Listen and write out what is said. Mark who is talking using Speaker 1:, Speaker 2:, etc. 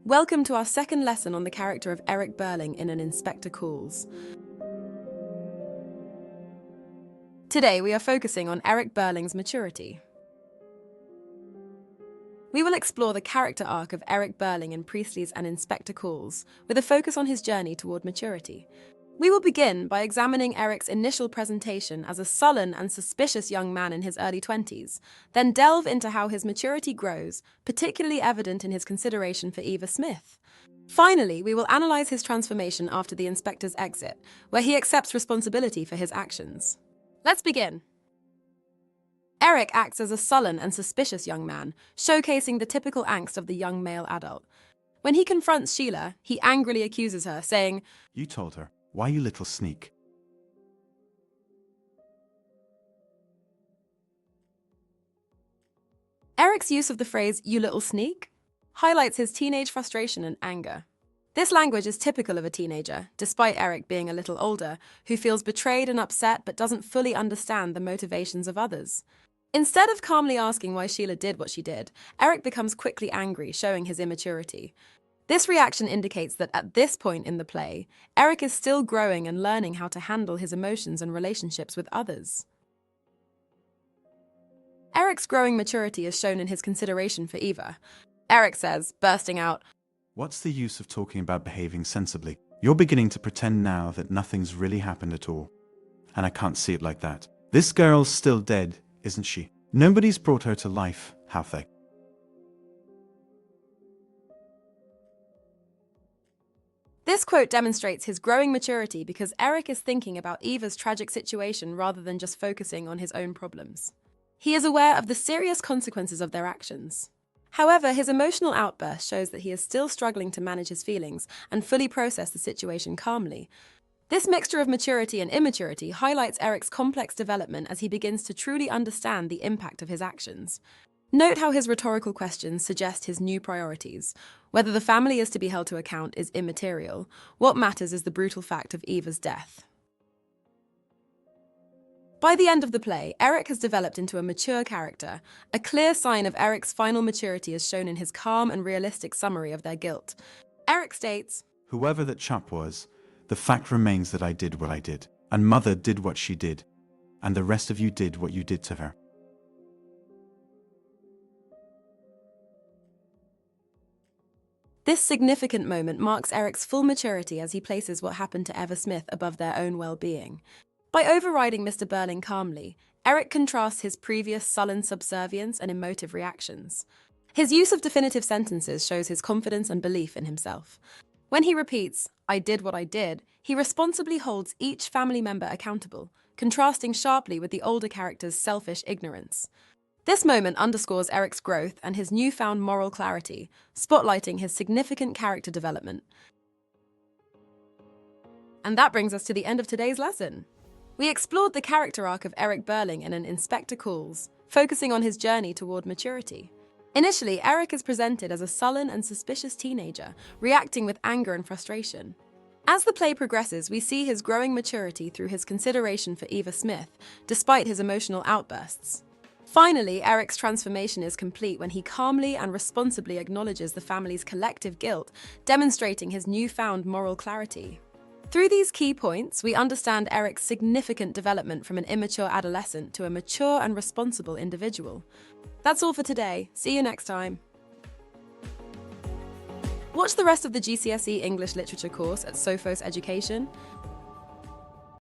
Speaker 1: Welcome to our second lesson on the character of Eric Birling in An Inspector Calls. Today we are focusing on Eric Birling's maturity. We will explore the character arc of Eric Birling in Priestley's An Inspector Calls, with a focus on his journey toward maturity. We will begin by examining Eric's initial presentation as a sullen and suspicious young man in his early 20s, then delve into how his maturity grows, particularly evident in his consideration for Eva Smith. Finally, we will analyze his transformation after the inspector's exit, where he accepts responsibility for his actions. Let's begin. Eric acts as a sullen and suspicious young man, showcasing the typical angst of the young male adult. When he confronts Sheila, he angrily accuses her, saying,
Speaker 2: "You told her. Why, you little sneak?"
Speaker 1: Eric's use of the phrase, "you little sneak," highlights his teenage frustration and anger. This language is typical of a teenager, despite Eric being a little older, who feels betrayed and upset but doesn't fully understand the motivations of others. Instead of calmly asking why Sheila did what she did, Eric becomes quickly angry, showing his immaturity. This reaction indicates that at this point in the play, Eric is still growing and learning how to handle his emotions and relationships with others. Eric's growing maturity is shown in his consideration for Eva. Eric says, bursting out,
Speaker 2: "What's the use of talking about behaving sensibly? You're beginning to pretend now that nothing's really happened at all. And I can't see it like that. This girl's still dead, isn't she? Nobody's brought her to life, have they?"
Speaker 1: This quote demonstrates his growing maturity because Eric is thinking about Eva's tragic situation rather than just focusing on his own problems. He is aware of the serious consequences of their actions. However, his emotional outburst shows that he is still struggling to manage his feelings and fully process the situation calmly. This mixture of maturity and immaturity highlights Eric's complex development as he begins to truly understand the impact of his actions. Note how his rhetorical questions suggest his new priorities. Whether the family is to be held to account is immaterial. What matters is the brutal fact of Eva's death. By the end of the play, Eric has developed into a mature character. A clear sign of Eric's final maturity is shown in his calm and realistic summary of their guilt. Eric states,
Speaker 2: "Whoever that chap was, the fact remains that I did what I did, and Mother did what she did, and the rest of you did what you did to her."
Speaker 1: This significant moment marks Eric's full maturity as he places what happened to Eva Smith above their own well-being. By overriding Mr. Birling calmly, Eric contrasts his previous sullen subservience and emotive reactions. His use of definitive sentences shows his confidence and belief in himself. When he repeats, "I did what I did," he responsibly holds each family member accountable, contrasting sharply with the older character's selfish ignorance. This moment underscores Eric's growth and his newfound moral clarity, spotlighting his significant character development. And that brings us to the end of today's lesson. We explored the character arc of Eric Birling in An Inspector Calls, focusing on his journey toward maturity. Initially, Eric is presented as a sullen and suspicious teenager, reacting with anger and frustration. As the play progresses, we see his growing maturity through his consideration for Eva Smith, despite his emotional outbursts. Finally, Eric's transformation is complete when he calmly and responsibly acknowledges the family's collective guilt, demonstrating his newfound moral clarity. Through these key points, we understand Eric's significant development from an immature adolescent to a mature and responsible individual. That's all for today. See you next time. Watch the rest of the GCSE English Literature course at Sophos Education.